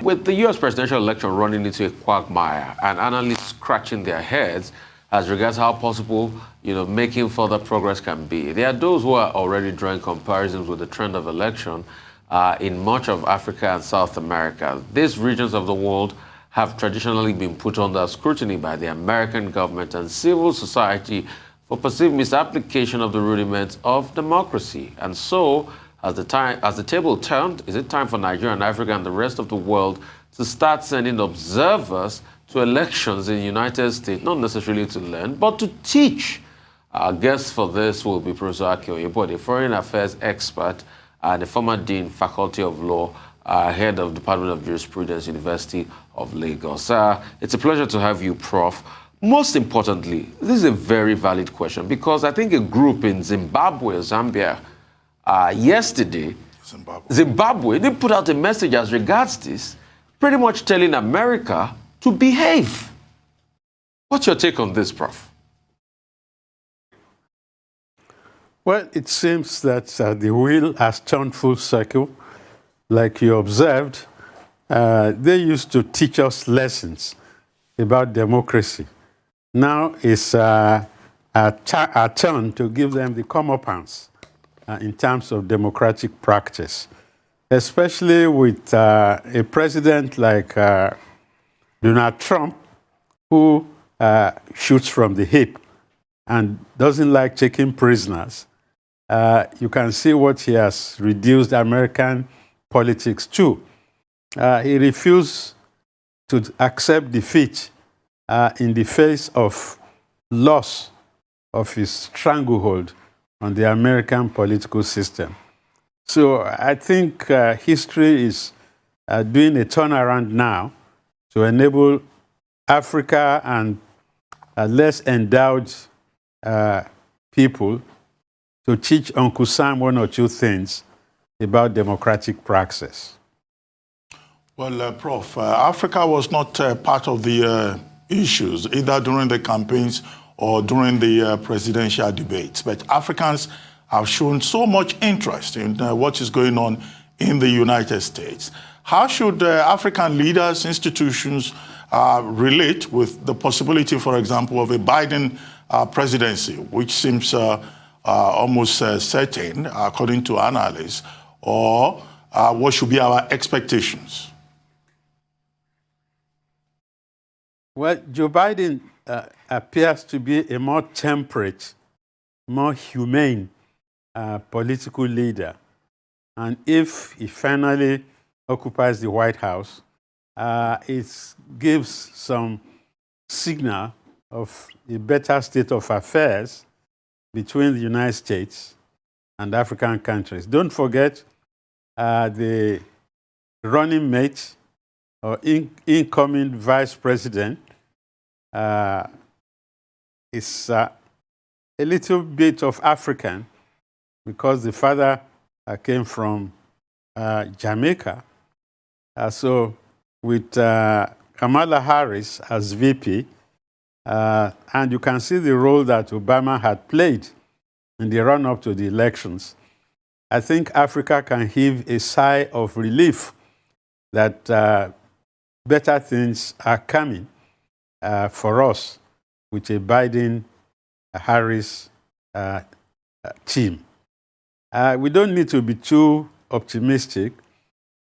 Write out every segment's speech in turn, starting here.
With the U.S. presidential election running into a quagmire and analysts scratching their heads as regards how possible, making further progress can be, there are those who are already drawing comparisons with the trend of election in much of Africa and South America. These regions of the world have traditionally been put under scrutiny by the American government and civil society for perceived misapplication of the rudiments of democracy. And so, as the table turned, is it time for Nigeria and Africa and the rest of the world to start sending observers to elections in the United States, not necessarily to learn, but to teach? Our guest for this will be Professor Akin Oyebode, a foreign affairs expert and a former dean, Faculty of Law, head of Dept of Jurisprudence, University of Lagos. It's a pleasure to have you, Prof. Most importantly, this is a very valid question because I think a group in Zimbabwe, Zambia, yesterday, Zimbabwe, they put out a message as regards this, pretty much telling America to behave. What's your take on this, Prof? Well, it seems that the wheel has turned full circle. Like you observed, they used to teach us lessons about democracy. Now it's our turn to give them the comeuppance in terms of democratic practice, especially with a president like Donald Trump, who shoots from the hip and doesn't like taking prisoners. You can see what he has reduced American politics to. He refused to accept defeat in the face of loss of his stranglehold on the American political system. So I think history is doing a turnaround now to enable Africa and less endowed people to teach Uncle Sam one or two things about democratic praxis. Well, Prof, Africa was not part of the issues, either during the campaigns or during the presidential debates. But Africans have shown so much interest in what is going on in the United States. How should African leaders, institutions relate with the possibility, for example, of a Biden presidency, which seems almost certain, according to analysts, or what should be our expectations? Well, Joe Biden appears to be a more temperate, more humane political leader. And if he finally occupies the White House, it gives some signal of a better state of affairs between the United States and African countries. Don't forget the running mate or incoming vice president is a little bit of African because the father came from Jamaica. So with Kamala Harris as VP, and you can see the role that Obama had played in the run-up to the elections, I think Africa can heave a sigh of relief that better things are coming for us with a Biden-Harris team. We don't need to be too optimistic,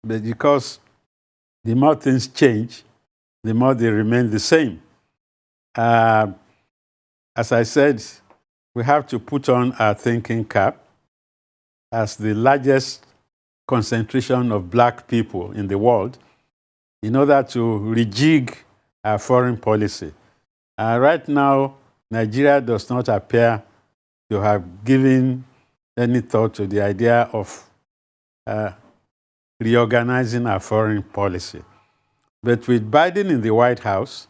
but because the more things change, the more they remain the same. As I said, we have to put on our thinking cap as the largest concentration of black people in the world in order to rejig our foreign policy. Right now, Nigeria does not appear to have given any thought to the idea of reorganizing our foreign policy. But with Biden in the White House,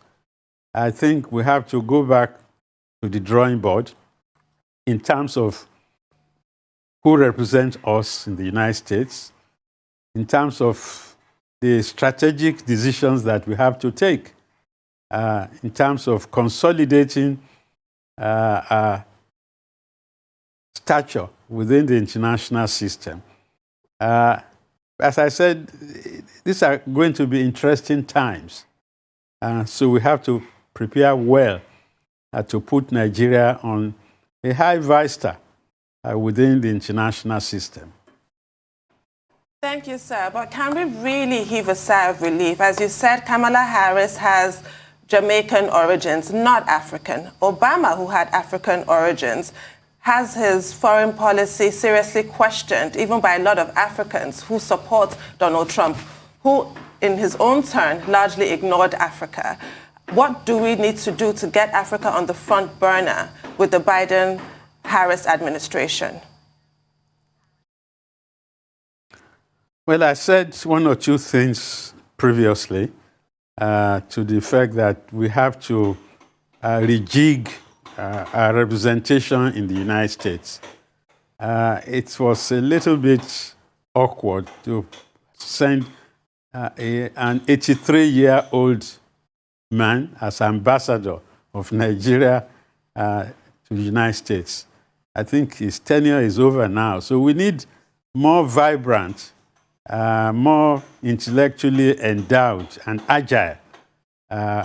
I think we have to go back to the drawing board in terms of who represents us in the United States, in terms of the strategic decisions that we have to take, in terms of consolidating our stature within the international system. as I said, these are going to be interesting times. So we have to prepare well to put Nigeria on a high vista within the international system. Thank you, sir. But can we really heave a sigh of relief? As you said, Kamala Harris has Jamaican origins, not African. Obama, who had African origins, has his foreign policy seriously questioned, even by a lot of Africans who support Donald Trump, who, in his own turn, largely ignored Africa. What do we need to do to get Africa on the front burner with the Biden-Harris administration? Well, I said one or two things previously to the effect that we have to rejig our representation in the United States. It was a little bit awkward to send an 83-year-old man as ambassador of Nigeria to the United States. I think his tenure is over now. So we need more vibrant, more intellectually endowed and agile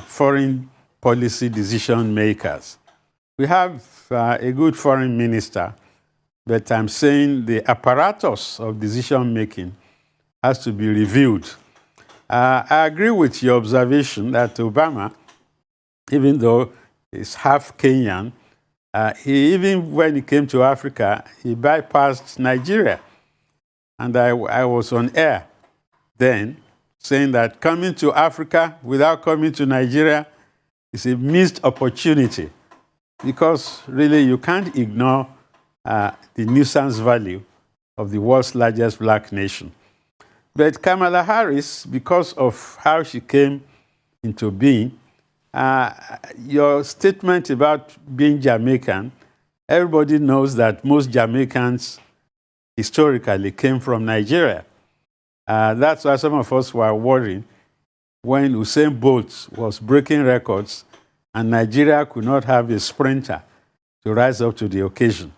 foreign policy decision makers. We have a good foreign minister, but I'm saying the apparatus of decision making has to be reviewed. I agree with your observation that Obama, even though he's half Kenyan, even when he came to Africa, he bypassed Nigeria. And I was on air then saying that coming to Africa without coming to Nigeria is a missed opportunity, because really you can't ignore the nuisance value of the world's largest black nation. But Kamala Harris, because of how she came into being, your statement about being Jamaican, everybody knows that most Jamaicans historically came from Nigeria. That's why some of us were worried when Usain Bolt was breaking records and Nigeria could not have a sprinter to rise up to the occasion.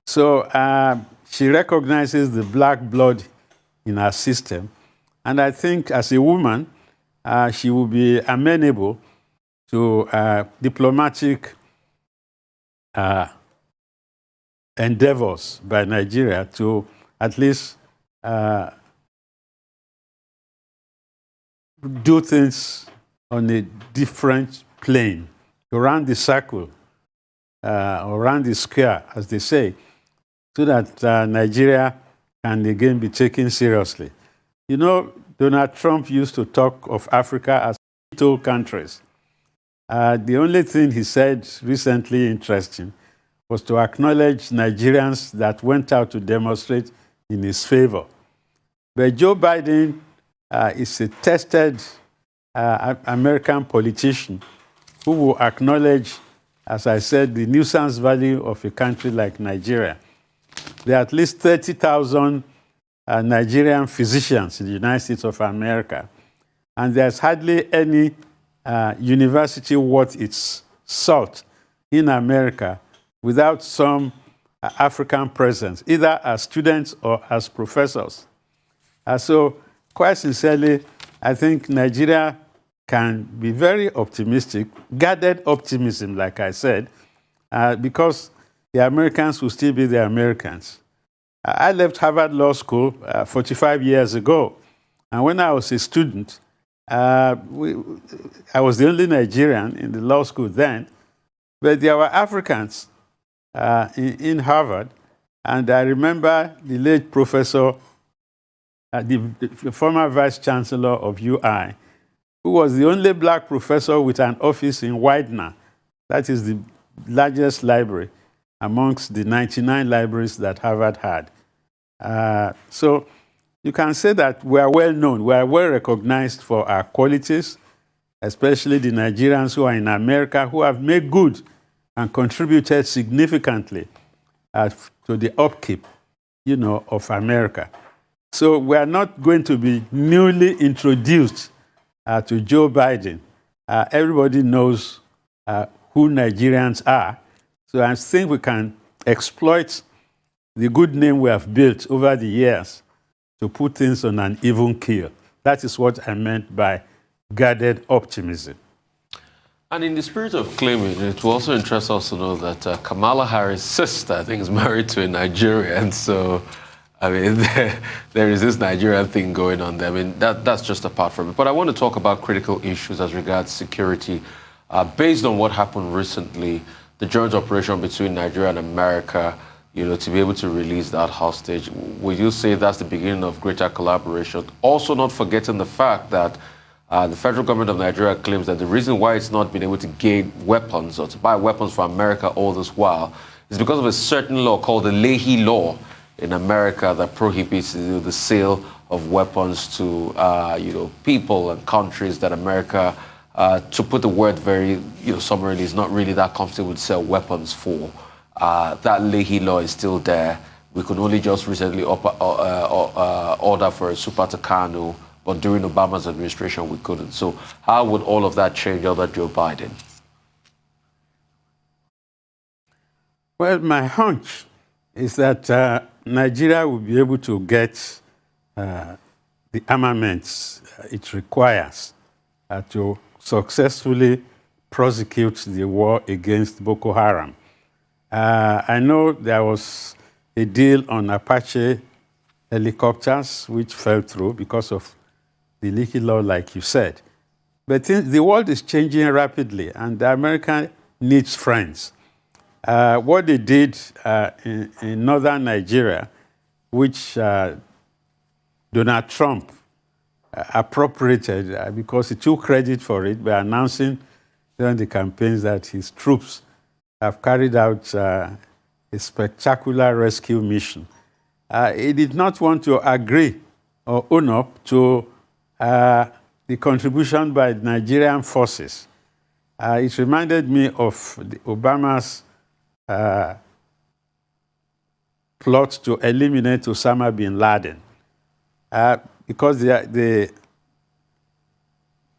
So she recognizes the black blood in her system. And I think as a woman, she will be amenable to diplomatic endeavors by Nigeria to at least do things on a different plane, to run the circle or run the square, as they say, so that Nigeria can again be taken seriously. You know, Donald Trump used to talk of Africa as little countries. The only thing he said recently interesting was to acknowledge Nigerians that went out to demonstrate in his favor. But Joe Biden is a tested American politician who will acknowledge, as I said, the nuisance value of a country like Nigeria. There are at least 30,000 Nigerian physicians in the United States of America, and there's hardly any university worth its salt in America without some African presence, either as students or as professors. So quite sincerely, I think Nigeria can be very optimistic, guarded optimism, like I said, because the Americans will still be the Americans. I left Harvard Law School 45 years ago, and when I was a student, I was the only Nigerian in the law school then, but there were Africans in Harvard, and I remember the late professor, the former vice chancellor of UI, who was the only black professor with an office in Widener. That is the largest library amongst the 99 libraries that Harvard had. So you can say that we are well known, we are well recognized for our qualities, especially the Nigerians who are in America, who have made good and contributed significantly to the upkeep, of America. So we are not going to be newly introduced to Joe Biden. Everybody knows who Nigerians are. So I think we can exploit the good name we have built over the years to put things on an even keel. That is what I meant by guarded optimism. And in the spirit of claiming, it will also interest us to know that Kamala Harris' sister, I think, is married to a Nigerian. So, I mean, there is this Nigerian thing going on there. I mean, that's just apart from it. But I want to talk about critical issues as regards security. Based on what happened recently, the joint operation between Nigeria and America, you know, to be able to release that hostage, would you say that's the beginning of greater collaboration? Also not forgetting the fact that the federal government of Nigeria claims that the reason why it's not been able to gain weapons or to buy weapons from America all this while is because of a certain law called the Leahy Law in America that prohibits the sale of weapons to people and countries that America, to put the word very summarily, is not really that comfortable to sell weapons for. That Leahy Law is still there. We could only just recently order for a Super Tucano, but during Obama's administration, we couldn't. So how would all of that change under Joe Biden? Well, my hunch is that Nigeria will be able to get the armaments it requires to successfully prosecute the war against Boko Haram. I know there was a deal on Apache helicopters which fell through because of the Leahy Law, like you said. But the world is changing rapidly, and the America needs friends. What they did in northern Nigeria, which Donald Trump appropriated because he took credit for it by announcing during the campaigns that his troops have carried out a spectacular rescue mission. He did not want to agree or own up to the contribution by Nigerian forces. It reminded me of Obama's plot to eliminate Osama bin Laden, because the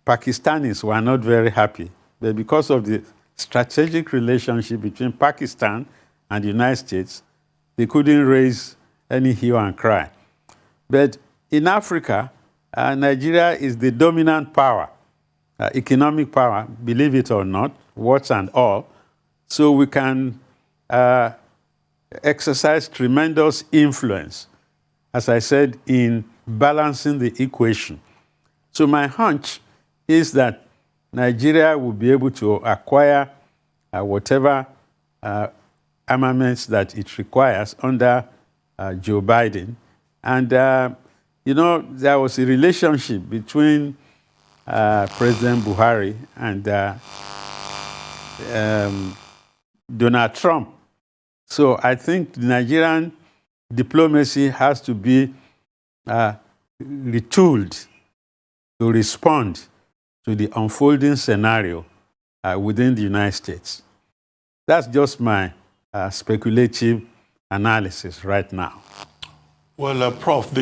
Pakistanis were not very happy. But because of the strategic relationship between Pakistan and the United States, they couldn't raise any hue and cry. But in Africa, Nigeria is the dominant power, economic power, believe it or not, warts and all. So we can exercise tremendous influence, as I said, in balancing the equation. So my hunch is that Nigeria will be able to acquire whatever armaments that it requires under Joe Biden. And, there was a relationship between President Buhari and Donald Trump. So I think Nigerian diplomacy has to be retooled to respond to the unfolding scenario within the United States. That's just my speculative analysis right now. Well, Prof,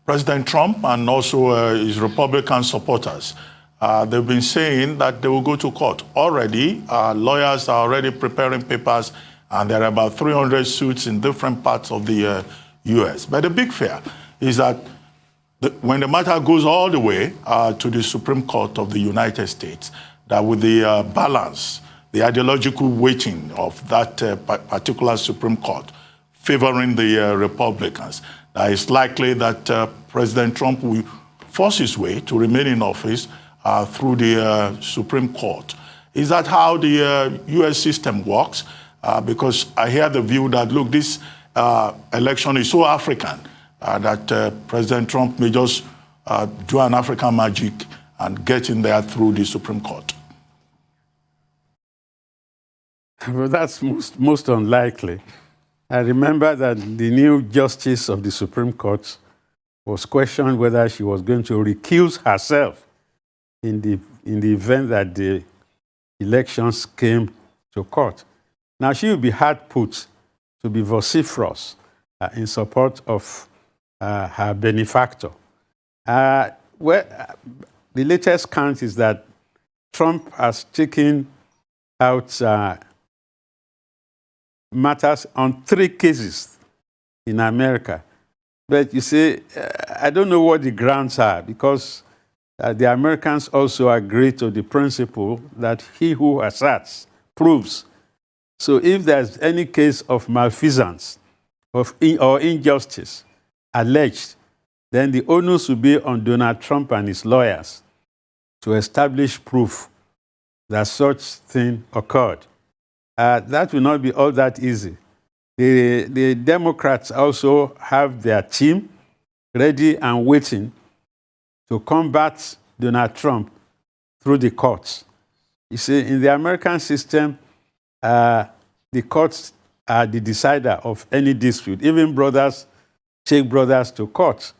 President Trump and also his Republican supporters, they've been saying that they will go to court. Already, lawyers are already preparing papers, and there are about 300 suits in different parts of the U.S. But the big fear is that when the matter goes all the way to the Supreme Court of the United States, that with the balance, the ideological weighting of that particular Supreme Court favoring the Republicans, it's likely that President Trump will force his way to remain in office through the Supreme Court. Is that how the U.S. system works? Because I hear the view that, look, this election is so African that President Trump may just do an African magic and get in there through the Supreme Court. Well, that's most unlikely. I remember that the new justice of the Supreme Court was questioned whether she was going to recuse herself in the event that the elections came to court. Now, she will be hard put to be vociferous in support of her benefactor. The latest count is that Trump has taken out matters on 3 cases in America But you see, I don't know what the grounds are, because the Americans also agree to the principle that he who asserts proves. So if there's any case of malfeasance or injustice alleged, then the onus will be on Donald Trump and his lawyers to establish proof that such thing occurred. That will not be all that easy. The Democrats also have their team ready and waiting to combat Donald Trump through the courts. You see, in the American system, the courts are the decider of any dispute. Even brothers take brothers to court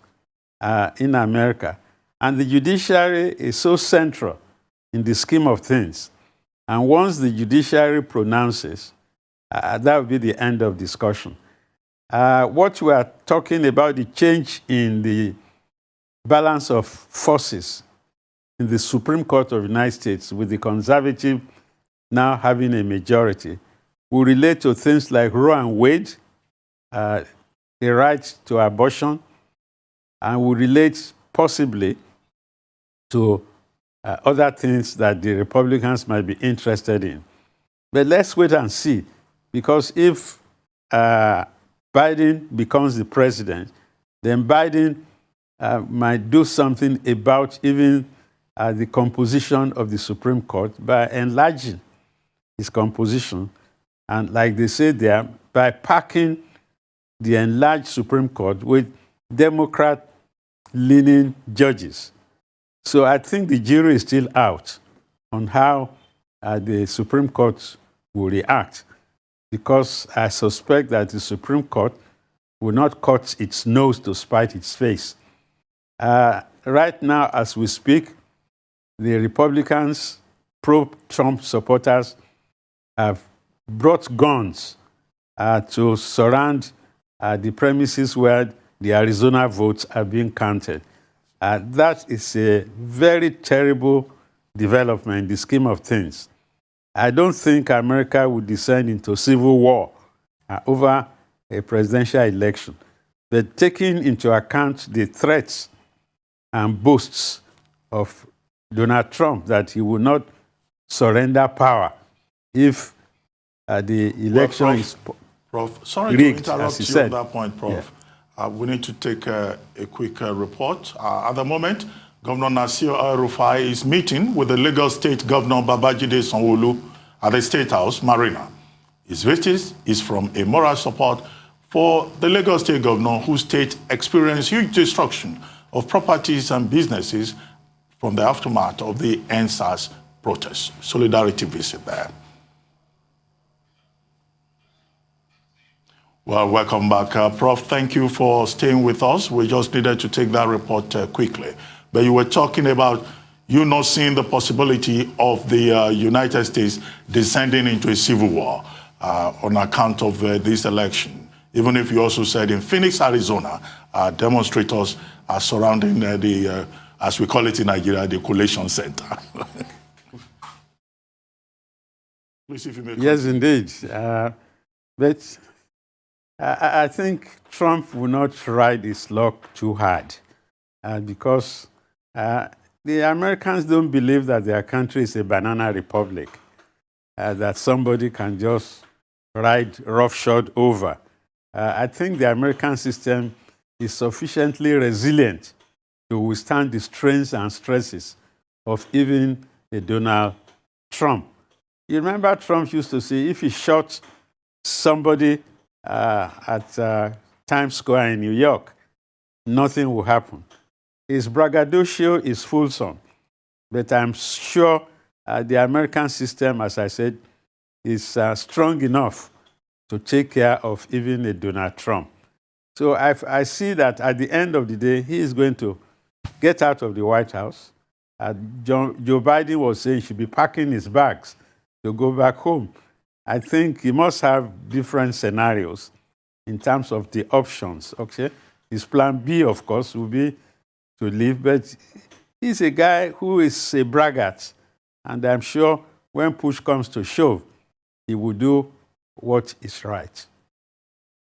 in America. And the judiciary is so central in the scheme of things. And once the judiciary pronounces, that will be the end of discussion. What we are talking about, the change in the balance of forces in the Supreme Court of the United States, with the conservative now having a majority, will relate to things like Roe and Wade, the right to abortion, and will relate possibly to other things that the Republicans might be interested in. But let's wait and see, because if Biden becomes the president, then Biden might do something about even the composition of the Supreme Court by enlarging its composition. And like they say there, by packing the enlarged Supreme Court with Democrat-leaning judges. So I think the jury is still out on how the Supreme Court will react, because I suspect that the Supreme Court will not cut its nose to spite its face. Right now, as we speak, the Republicans, pro-Trump supporters, have brought guns to surround the premises where the Arizona votes are being counted. That is a very terrible development in the scheme of things. I don't think America would descend into civil war over a presidential election. But taking into account the threats and boasts of Donald Trump that he will not surrender power if the election is Prof, sorry rigged, to interrupt you on that point, Prof. Yeah. We need to take a quick report. At the moment, Governor Nasir El-Rufai is meeting with the Lagos State Governor Babajide Sanwo-Olu at the State House, Marina. His visit is from a moral support for the Lagos State Governor, whose state experienced huge destruction of properties and businesses from the aftermath of the NSAS protests. Solidarity visit there. Well, welcome back, Prof. Thank you for staying with us. We just needed to take that report quickly. But you were talking about you not seeing the possibility of the United States descending into a civil war on account of this election. Even if you also said in Phoenix, Arizona, demonstrators are surrounding the, as we call it in Nigeria, the collation center. Please, if you may. Yes, indeed. But I think Trump will not ride his luck too hard because the Americans don't believe that their country is a banana republic, that somebody can just ride roughshod over. I think the American system is sufficiently resilient to withstand the strains and stresses of even a Donald Trump. You remember Trump used to say if he shot somebody at Times Square in New York, nothing will happen. His braggadocio is fulsome, but I'm sure the American system, as I said, is strong enough to take care of even a Donald Trump. So I see that at the end of the day, he is going to get out of the White House. Joe Biden was saying he should be packing his bags to go back home. I think he must have different scenarios in terms of the options, okay? His plan B, of course, will be to leave, but he's a guy who is a braggart, and I'm sure when push comes to shove, he will do what is right.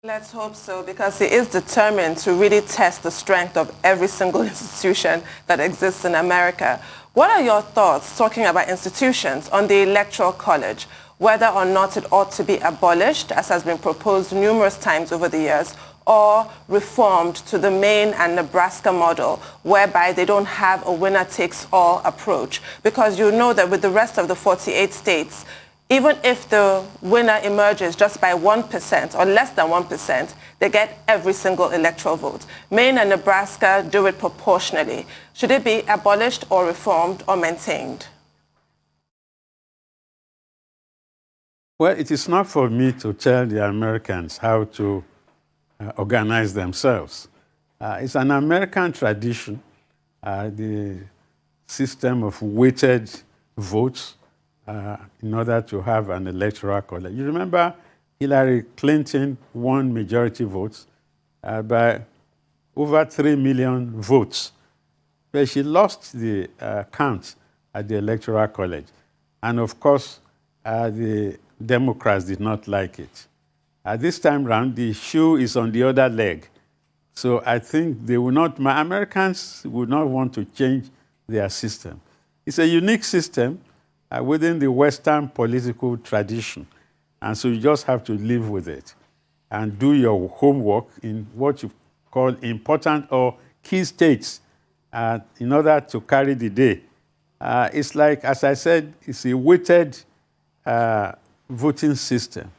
Let's hope so, because he is determined to really test the strength of every single institution that exists in America. What are your thoughts, talking about institutions, on the Electoral College, whether or not it ought to be abolished, as has been proposed numerous times over the years, or reformed to the Maine and Nebraska model, whereby they don't have a winner-takes-all approach? Because you know that with the rest of the 48 states, even if the winner emerges just by 1% or less than 1%, they get every single electoral vote. Maine and Nebraska do it proportionally. Should it be abolished or reformed or maintained? Well, it is not for me to tell the Americans how to organize themselves. It's an American tradition, the system of weighted votes, in order to have an electoral college. You remember Hillary Clinton won majority votes by over 3 million votes, but she lost the count at the Electoral College. And of course, the Democrats did not like it. This time round, the shoe is on the other leg. So I think they will not, Americans would not want to change their system. It's a unique system within the Western political tradition. And so you just have to live with it and do your homework in what you call important or key states in order to carry the day. It's like, as I said, it's a weighted voting system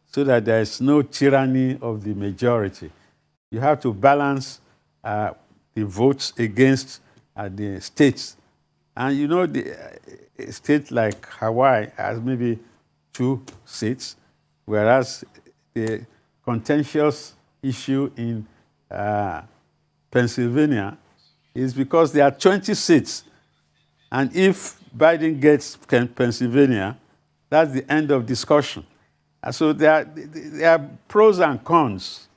so that there is no tyranny of the majority. You have to balance the votes against the states. And you know, a state like Hawaii has maybe 2 seats, whereas the contentious issue in Pennsylvania is because there are 20 seats. And if Biden gets Pennsylvania, that's the end of discussion. And so there are pros and cons,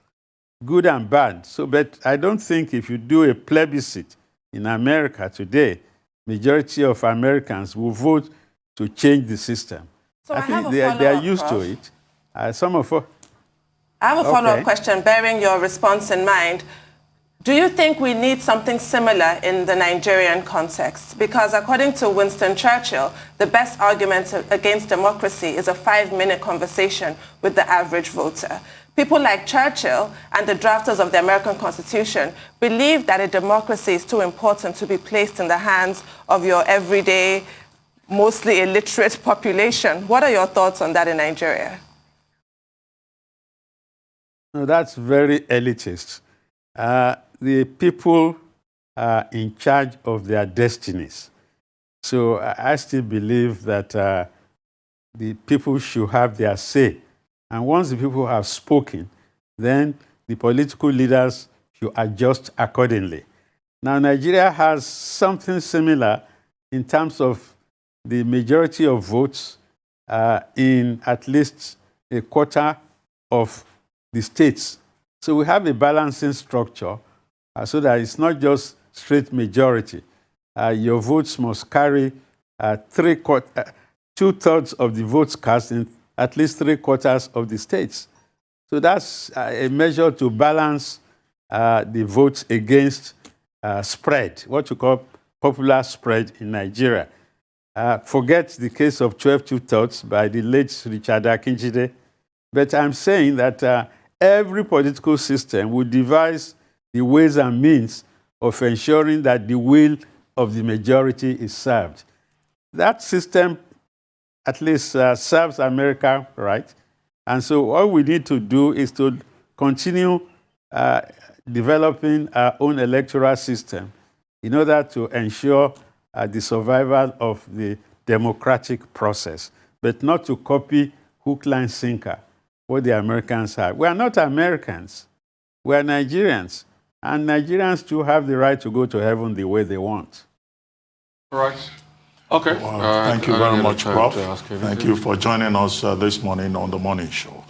good and bad. So, but I don't think if you do a plebiscite in America today, majority of Americans will vote to change the system. So I think they are used to it. I have a follow-up question, bearing your response in mind. Do you think we need something similar in the Nigerian context? Because according to Winston Churchill, the best argument against democracy is a 5-minute conversation with the average voter. People like Churchill and the drafters of the American Constitution believe that a democracy is too important to be placed in the hands of your everyday, mostly illiterate population. What are your thoughts on that in Nigeria? No, that's very elitist. The people are in charge of their destinies. So I still believe that the people should have their say. And once the people have spoken, then the political leaders should adjust accordingly. Now, Nigeria has something similar in terms of the majority of votes in at least a quarter of the states. So we have a balancing structure so that it's not just straight majority. Your votes must carry 2/3 of the votes cast in at least 3/4 of the states. So that's a measure to balance the votes against spread, what you call popular spread in Nigeria. Forget the case of 12 2/3 by the late Richard Akinjide. But I'm saying that every political system will devise the ways and means of ensuring that the will of the majority is served. That system at least serves America right. And so all we need to do is to continue developing our own electoral system in order to ensure the survival of the democratic process, but not to copy hook, line, sinker what the Americans have. We are not Americans. We are Nigerians. And Nigerians too have the right to go to heaven the way they want. Right. Okay. Well, thank you very much, Prof. Thank you for joining us this morning on The Morning Show.